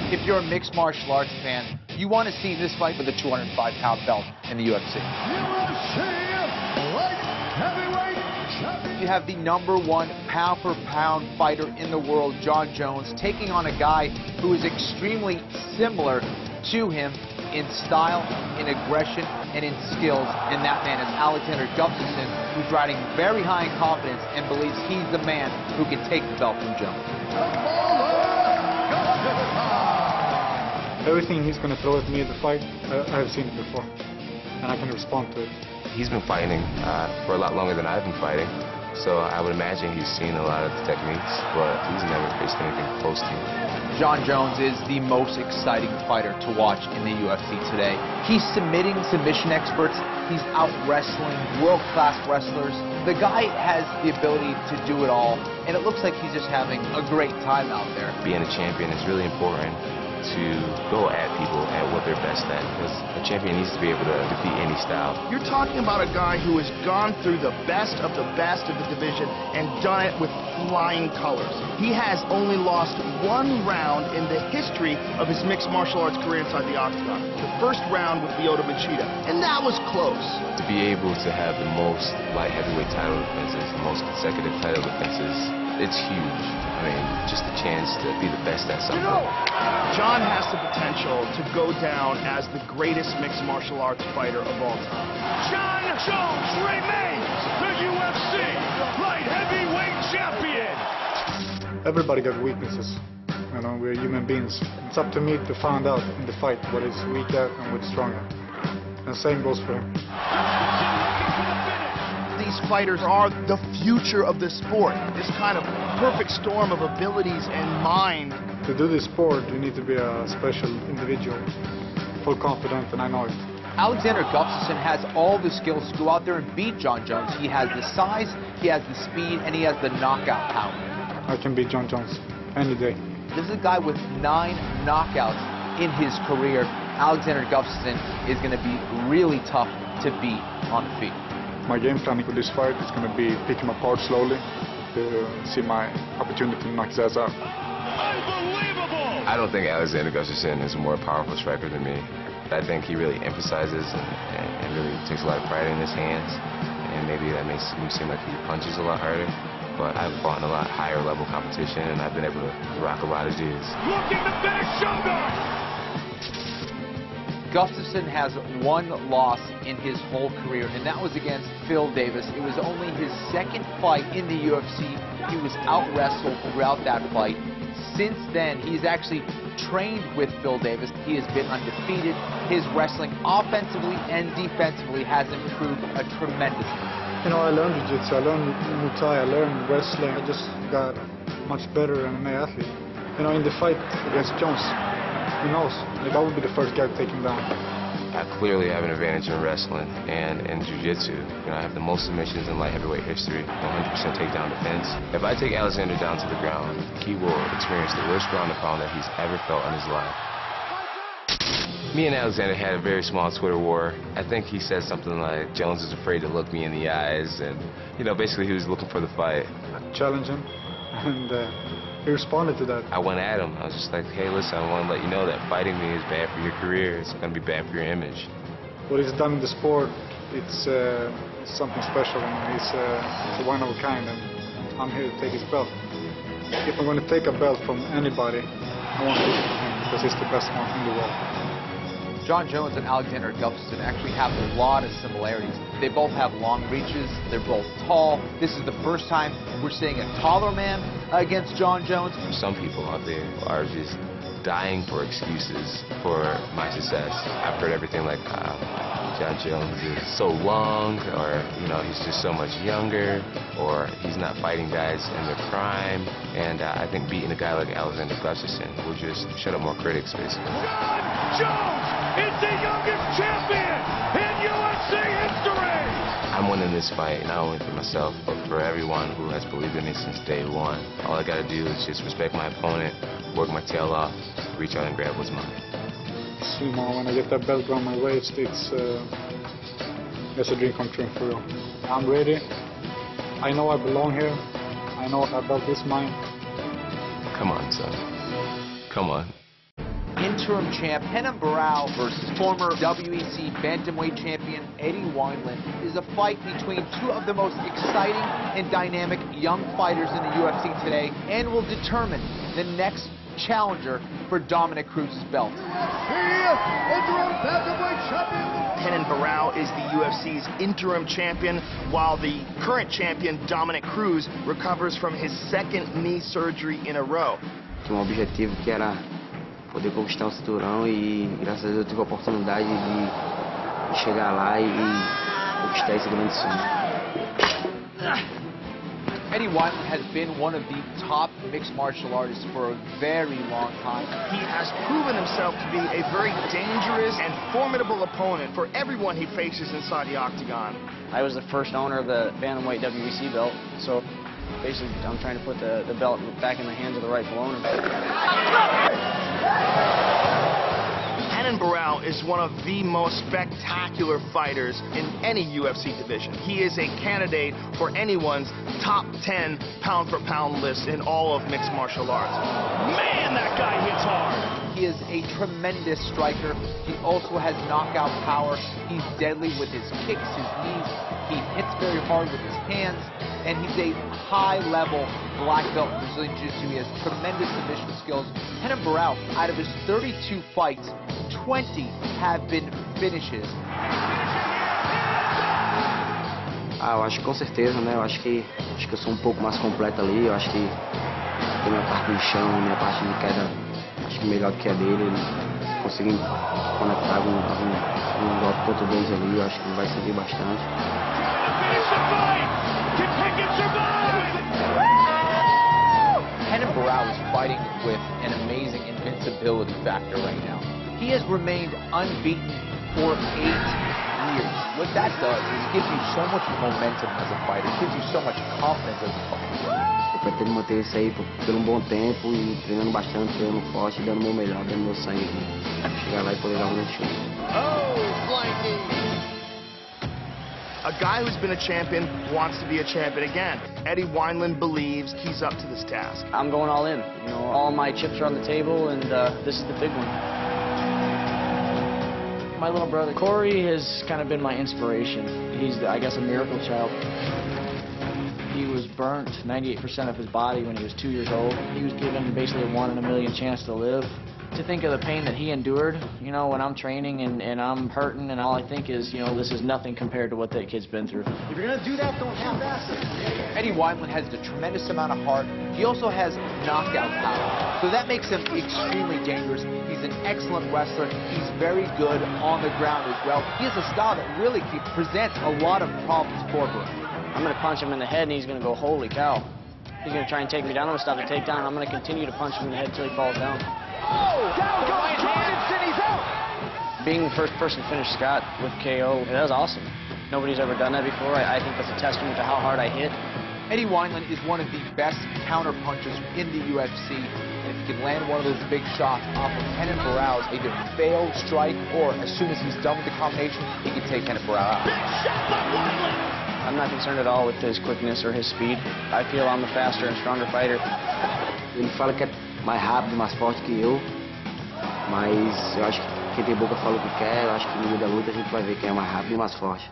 If you're a mixed martial arts fan, you want to see this fight for the 205-pound belt in the UFC. You have the #1 pound-for-pound fighter in the world, Jon Jones, taking on a guy who is extremely similar to him in style, in aggression, and in skills, and that man is Alexander Gustafsson, who's riding very high in confidence and believes he's the man who can take the belt from Jones. Everything he's going to throw at me in the fight, I have seen it before, and I can respond to it. He's been fighting for a lot longer than I've been fighting, so I would imagine he's seen a lot of the techniques, but he's never faced anything close to it. Jon Jones is the most exciting fighter to watch in the UFC today. He's submitting submission experts. He's out wrestling world-class wrestlers. The guy has the ability to do it all, and it looks like he's just having a great time out there. Being a champion is really important to go at people at what they're best at, because a champion needs to be able to defeat any style. You're talking about a guy who has gone through the best of the division and done it with flying colors. He has only lost one round in the history of his mixed martial arts career inside the octagon. The first round with Lyoto Machida, and that was close. To be able to have the most light heavyweight title defenses, the most consecutive title defenses, it's huge. I mean, just a chance to be the best at something. Jon has the potential to go down as the greatest mixed martial arts fighter of all time. Jon Jones remains the UFC light heavyweight champion. Everybody got weaknesses. You know, we're human beings. It's up to me to find out in the fight what is weak at and what's strong at. And the same goes for him. These fighters are the future of the sport. This kind of perfect storm of abilities and mind. To do this sport, you need to be a special individual, full confident, and I know it. Alexander Gustafsson has all the skills to go out there and beat Jon Jones. He has the size, he has the speed, and he has the knockout power. I can beat Jon Jones any day. This is a guy with 9 knockouts in his career. Alexander Gustafsson is going to be really tough to beat on the feet. My game planning for this fight is going to be pick him apart slowly to see my opportunity to knock his ass out. Unbelievable! I don't think Alexander Gustafsson is a more powerful striker than me. I think he really emphasizes and really takes a lot of pride in his hands, and maybe that makes him seem like he punches a lot harder. But I've fought in a lot higher level competition, and I've been able to rock a lot of dudes. Looking to finish shoulder! Gustafsson has 1 loss in his whole career, and that was against Phil Davis. It was only his 2nd fight in the UFC. He was out-wrestled throughout that fight. Since then, he's actually trained with Phil Davis. He has been undefeated. His wrestling offensively and defensively has improved a tremendous amount. You know, I learned jiu-jitsu, I learned Muay Thai, I learned wrestling. I just got much better than an athlete. You know, in the fight against Jones, who knows? Like, I would be the first guy to take him down. I clearly have an advantage in wrestling and in jiu-jitsu. You know, I have the most submissions in light heavyweight history, 100% takedown defense. If I take Alexander down to the ground, he will experience the worst ground and pound that he's ever felt in his life. Me and Alexander had a very small Twitter war. I think he said something like, Jones is afraid to look me in the eyes, and, you know, basically he was looking for the fight. I challenged him, and he responded to that. I went at him. I was just like, hey, listen, I want to let you know that fighting me is bad for your career. It's going to be bad for your image. What he's done in the sport, it's something special, and he's a one of a kind, and I'm here to take his belt. If I'm going to take a belt from anybody, I want to take it from him, because he's the best one in the world. Jon Jones and Alexander Gustafsson actually have a lot of similarities. They both have long reaches. They're both tall. This is the first time we're seeing a taller man against Jon Jones. Some people out there are just dying for excuses for my success. I've heard everything like, Jon Jones is so long, or, you know, he's just so much younger, or he's not fighting guys in their prime. And I think beating a guy like Alexander Gustafsson will just shut up more critics, basically. Jon Jones is the youngest champion in UFC history! I'm winning this fight not only for myself, but for everyone who has believed in me since day one. All I gotta do is just respect my opponent, work my tail off, reach out and grab what's mine. You know, when I get that belt around my waist, it's a dream come true for real. I'm ready. I know I belong here. I know that belt is mine. Come on, son. Come on. interim champ Renan Barao versus former WEC bantamweight champion Eddie Wineland is a fight between two of the most exciting and dynamic young fighters in the UFC today, and will determine the next challenger for Dominic Cruz's belt. Renan Barao is the UFC's interim champion, while the current champion, Dominic Cruz, recovers from his second knee surgery in a row. Tinha objetivo que era poder conquistar o cinturão e graças a Deus eu tive a oportunidade de chegar lá e conquistar esse grande sonho. Eddie Wineland has been one of the top mixed martial artists for a very long time. He has proven himself to be a very dangerous and formidable opponent for everyone he faces inside the octagon. I was the first owner of the bantamweight WEC belt, so basically I'm trying to put the belt back in the hands of the rightful owner. Renan Barao is one of the most spectacular fighters in any UFC division. He is a candidate for anyone's top 10 pound-for-pound list in all of mixed martial arts. Man, that guy hits hard. He is a tremendous striker. He also has knockout power. He's deadly with his kicks, his knees. He hits very hard with his hands. And he's a high-level black belt in Brazilian Jiu-Jitsu. He has tremendous submission skills. Renan Barao, out of his 32 fights, 20 have been finishes. Eu acho que com certeza, né? Eu acho que eu sou um pouco mais completo ali. Eu acho que tem minha parte no chão, minha parte de queda, acho que melhor do que a dele. Conseguindo conectar um golpe contra dois ali, eu acho que vai servir bastante. Renan Barao is fighting with an amazing invincibility factor right now. He has remained unbeaten for 8 years. What that does is gives you so much momentum as a fighter. It gives you so much confidence as a fighter. Eu pretendo manter isso aí por um bom tempo e treinando bastante, treinando forte, dando o meu melhor, dando meu sangue aqui. Chegar lá e poder dar um grande show. A guy who's been a champion wants to be a champion again. Eddie Wineland believes he's up to this task. I'm going all in. You know, all my chips are on the table, and this is the big one. My little brother Corey has kind of been my inspiration. He's, I guess, a miracle child. He was burnt 98% of his body when he was 2 years old. He was given basically a 1 in a million chance to live. To think of the pain that he endured, you know, when I'm training and I'm hurting, and all I think is, you know, this is nothing compared to what that kid's been through. If you're gonna do that, don't half-ass it. Eddie Wineland has a tremendous amount of heart. He also has knockout power. So that makes him extremely dangerous. He's an excellent wrestler. He's very good on the ground as well. He has a style that really presents a lot of problems for him. I'm going to punch him in the head, and he's going to go, holy cow. He's going to try and take me down. I'm going to stop the takedown. I'm going to continue to punch him in the head until he falls down. Oh, down goes Jorgensen, he's out. Being the first person to finish Scott with KO, that was awesome. Nobody's ever done that before. I think that's a testament to how hard I hit. Eddie Wineland is one of the best counter punchers in the UFC. And if he can land one of those big shots off of Renan Barao, either fail, strike, or as soon as he's done with the combination, he can take Renan Barao out. Big shot by Wineland. I'm not concerned at all with his quickness or his speed. I feel I'm the faster and stronger fighter. Ele fala que é mais rápido, mais forte que eu, mas eu acho que quem tem boca fala o que quer. Eu acho que no meio da luta a gente vai ver quem é mais rápido e mais forte.